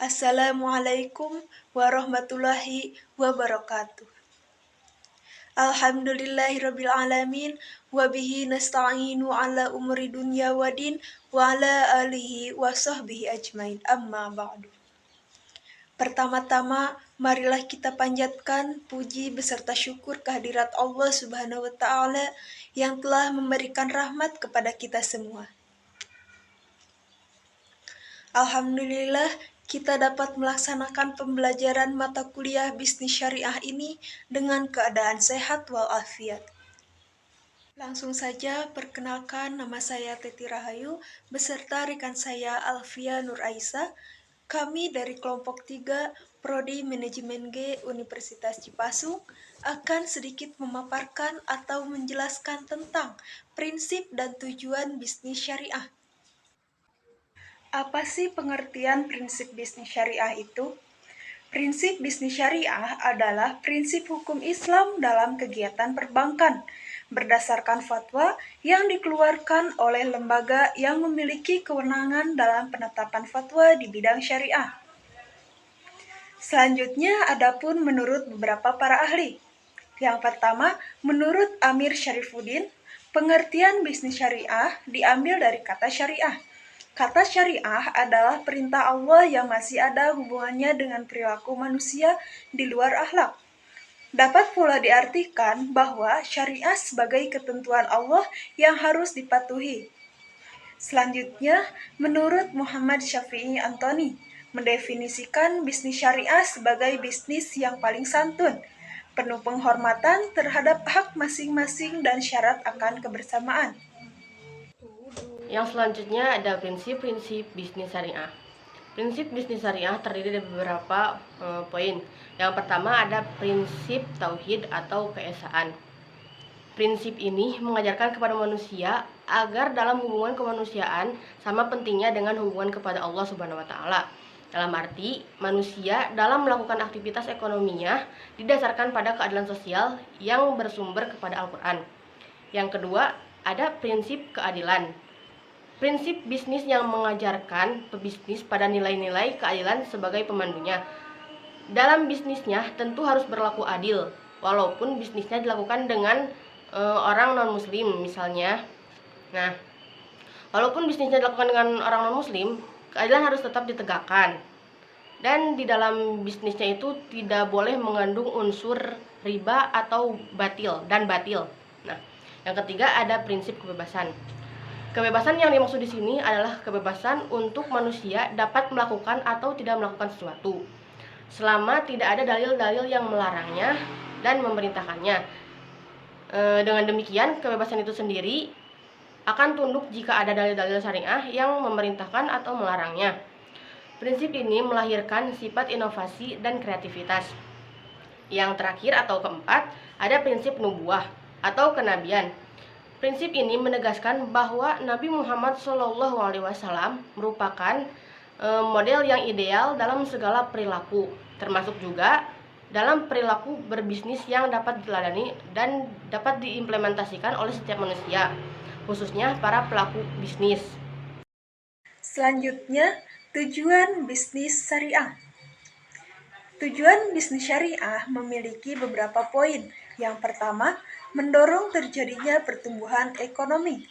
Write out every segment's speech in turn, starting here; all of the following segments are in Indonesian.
Assalamualaikum warahmatullahi wabarakatuh. Alhamdulillahirabbil alamin wa bihi nasta'inu ala umuri dunya wadin wa ala alihi wa sahbihi ajmain. Amma ba'du. Pertama-tama, marilah kita panjatkan puji beserta syukur kehadirat Allah Subhanahu wa taala yang telah memberikan rahmat kepada kita semua. Alhamdulillah, kita dapat melaksanakan pembelajaran mata kuliah bisnis syariah ini dengan keadaan sehat walafiat. Langsung saja, perkenalkan, nama saya Teti Rahayu beserta rekan saya Alfia Nur Aisyah. Kami dari kelompok 3 Prodi Manajemen G Universitas Cipasung akan sedikit memaparkan atau menjelaskan tentang prinsip dan tujuan bisnis syariah. Apa sih pengertian prinsip bisnis syariah itu? Prinsip bisnis syariah adalah prinsip hukum Islam dalam kegiatan perbankan, berdasarkan fatwa yang dikeluarkan oleh lembaga yang memiliki kewenangan dalam penetapan fatwa di bidang syariah. Selanjutnya, adapun menurut beberapa para ahli. Yang pertama, menurut Amir Syarifuddin, pengertian bisnis syariah diambil dari kata syariah. Kata syariah adalah perintah Allah yang masih ada hubungannya dengan perilaku manusia di luar akhlak. Dapat pula diartikan bahwa syariah sebagai ketentuan Allah yang harus dipatuhi. Selanjutnya, menurut Muhammad Syafi'i Antoni, mendefinisikan bisnis syariah sebagai bisnis yang paling santun, penuh penghormatan terhadap hak masing-masing dan syarat akan kebersamaan. Yang selanjutnya ada prinsip-prinsip bisnis syariah. Prinsip bisnis syariah terdiri dari beberapa poin. Yang pertama ada prinsip tauhid atau keesaan. Prinsip ini mengajarkan kepada manusia agar dalam hubungan kemanusiaan sama pentingnya dengan hubungan kepada Allah Subhanahu wa taala. Dalam arti, manusia dalam melakukan aktivitas ekonominya didasarkan pada keadilan sosial yang bersumber kepada Al-Qur'an. Yang kedua, ada prinsip keadilan. Prinsip bisnis yang mengajarkan pebisnis pada nilai-nilai keadilan sebagai pemandunya. Dalam bisnisnya tentu harus berlaku adil, walaupun bisnisnya dilakukan dengan orang non-muslim misalnya. Nah, walaupun bisnisnya dilakukan dengan orang non-muslim, keadilan harus tetap ditegakkan. Dan di dalam bisnisnya itu tidak boleh mengandung unsur riba atau batil. Nah, yang ketiga ada prinsip kebebasan. Kebebasan yang dimaksud di sini adalah kebebasan untuk manusia dapat melakukan atau tidak melakukan sesuatu, selama tidak ada dalil-dalil yang melarangnya dan memerintahkannya. Dengan demikian, kebebasan itu sendiri akan tunduk jika ada dalil-dalil syariah yang memerintahkan atau melarangnya. Prinsip ini melahirkan sifat inovasi dan kreativitas. Yang terakhir atau keempat, ada prinsip nubuah atau kenabian. Prinsip ini menegaskan bahwa Nabi Muhammad SAW merupakan model yang ideal dalam segala perilaku, termasuk juga dalam perilaku berbisnis yang dapat diteladani dan dapat diimplementasikan oleh setiap manusia, khususnya para pelaku bisnis. Selanjutnya, tujuan bisnis syariah. Tujuan bisnis syariah memiliki beberapa poin. Yang pertama, mendorong terjadinya pertumbuhan ekonomi.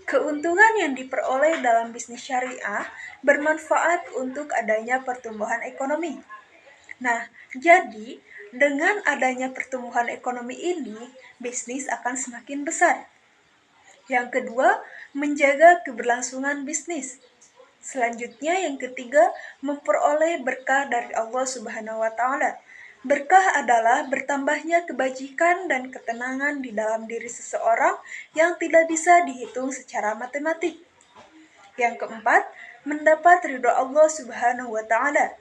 Keuntungan yang diperoleh dalam bisnis syariah bermanfaat untuk adanya pertumbuhan ekonomi. Nah, jadi dengan adanya pertumbuhan ekonomi ini, bisnis akan semakin besar. Yang kedua, menjaga keberlangsungan bisnis. Selanjutnya yang ketiga, memperoleh berkah dari Allah Subhanahu wa taala. Berkah adalah bertambahnya kebajikan dan ketenangan di dalam diri seseorang yang tidak bisa dihitung secara matematik. Yang keempat, mendapat ridho Allah Subhanahu wa taala.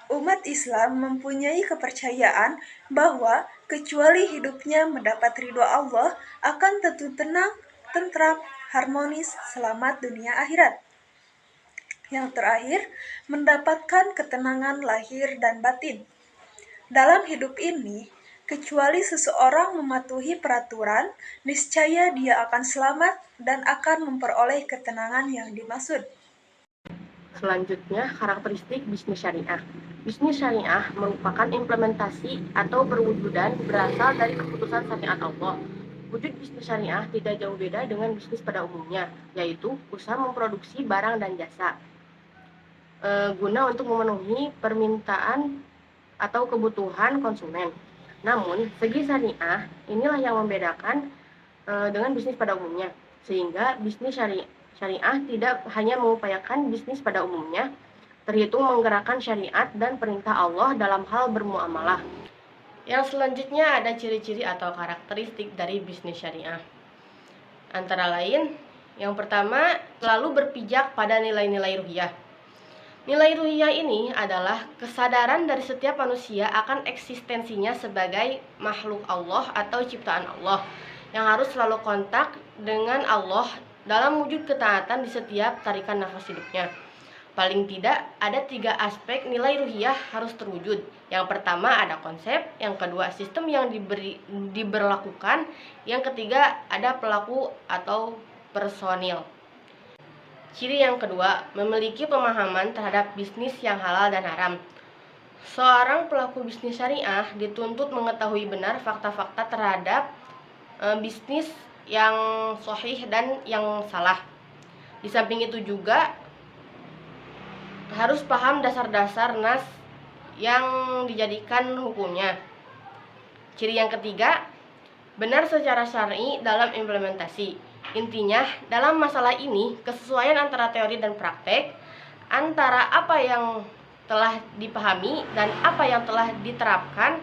Umat Islam mempunyai kepercayaan bahwa kecuali hidupnya mendapat ridho Allah akan tentu tenang, tentram, harmonis, selamat dunia akhirat. Yang terakhir, mendapatkan ketenangan lahir dan batin. Dalam hidup ini, Kecuali seseorang mematuhi peraturan, niscaya dia akan selamat dan akan memperoleh ketenangan yang dimaksud. Selanjutnya, karakteristik bisnis syariah. Bisnis syariah merupakan implementasi atau perwujudan berasal dari keputusan syariat Allah. Wujud bisnis syariah tidak jauh beda dengan bisnis pada umumnya, yaitu usaha memproduksi barang dan jasa guna untuk memenuhi permintaan atau kebutuhan konsumen. Namun, segi syariah inilah yang membedakan dengan bisnis pada umumnya, sehingga bisnis syariah tidak hanya mengupayakan bisnis pada umumnya, terhitung menggerakkan syariat dan perintah Allah dalam hal bermuamalah. Yang selanjutnya ada ciri-ciri atau karakteristik dari bisnis syariah. Antara lain, yang pertama, selalu berpijak pada nilai-nilai ruhiyah. Nilai ruhiyah ini adalah kesadaran dari setiap manusia akan eksistensinya sebagai makhluk Allah atau ciptaan Allah yang harus selalu kontak dengan Allah dalam wujud ketaatan di setiap tarikan nafas hidupnya. Paling tidak ada 3 aspek nilai ruhiyah harus terwujud. Yang pertama ada konsep, yang kedua sistem yang diberlakukan, yang ketiga ada pelaku atau personil. Ciri yang kedua, memiliki pemahaman terhadap bisnis yang halal dan haram. Seorang pelaku bisnis syariah dituntut mengetahui benar fakta-fakta terhadap bisnis yang sahih dan yang salah. Di samping itu juga harus paham dasar-dasar nas yang dijadikan hukumnya. Ciri yang ketiga, benar secara syar'i dalam implementasi. Intinya, dalam masalah ini, kesesuaian antara teori dan praktek, antara apa yang telah dipahami dan apa yang telah diterapkan,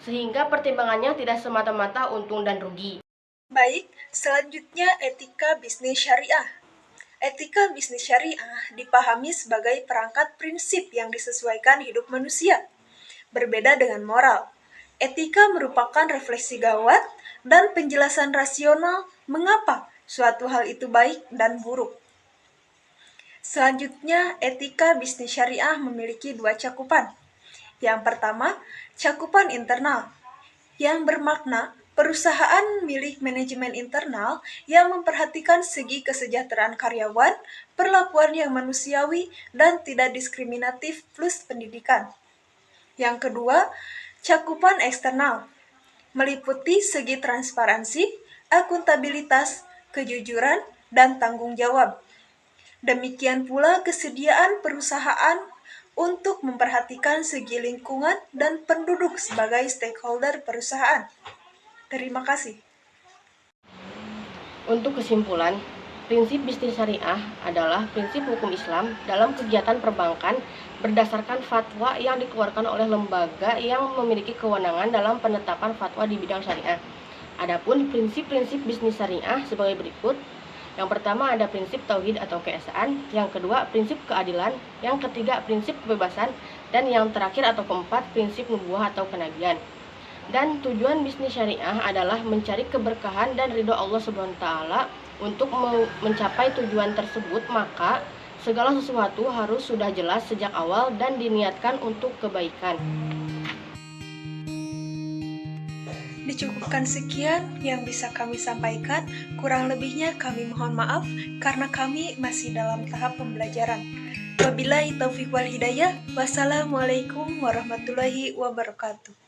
sehingga pertimbangannya tidak semata-mata untung dan rugi. Baik, selanjutnya etika bisnis syariah. Etika bisnis syariah dipahami sebagai perangkat prinsip yang disesuaikan hidup manusia. Berbeda dengan moral, etika merupakan refleksi gawat dan penjelasan rasional mengapa suatu hal itu baik dan buruk. Selanjutnya, etika bisnis syariah memiliki 2 cakupan. Yang pertama, cakupan internal, yang bermakna perusahaan milik manajemen internal yang memperhatikan segi kesejahteraan karyawan, perlakuan yang manusiawi, dan tidak diskriminatif plus pendidikan. Yang kedua, cakupan eksternal, meliputi segi transparansi, akuntabilitas, kejujuran, dan tanggung jawab. Demikian pula kesediaan perusahaan untuk memperhatikan segi lingkungan dan penduduk sebagai stakeholder perusahaan. Terima kasih. Untuk kesimpulan, prinsip bisnis syariah adalah prinsip hukum Islam dalam kegiatan perbankan berdasarkan fatwa yang dikeluarkan oleh lembaga yang memiliki kewenangan dalam penetapan fatwa di bidang syariah. Adapun prinsip-prinsip bisnis syariah sebagai berikut. Yang pertama ada prinsip tauhid atau keesaan, yang kedua prinsip keadilan, yang ketiga prinsip kebebasan, dan yang terakhir atau keempat prinsip nubuwah atau kenabian. Dan tujuan bisnis syariah adalah mencari keberkahan dan ridho Allah SWT. Untuk mencapai tujuan tersebut, maka segala sesuatu harus sudah jelas sejak awal dan diniatkan untuk kebaikan. Dicukupkan sekian yang bisa kami sampaikan, kurang lebihnya kami mohon maaf karena kami masih dalam tahap pembelajaran. Wabillahi taufiq wal hidayah. Wassalamualaikum warahmatullahi wabarakatuh.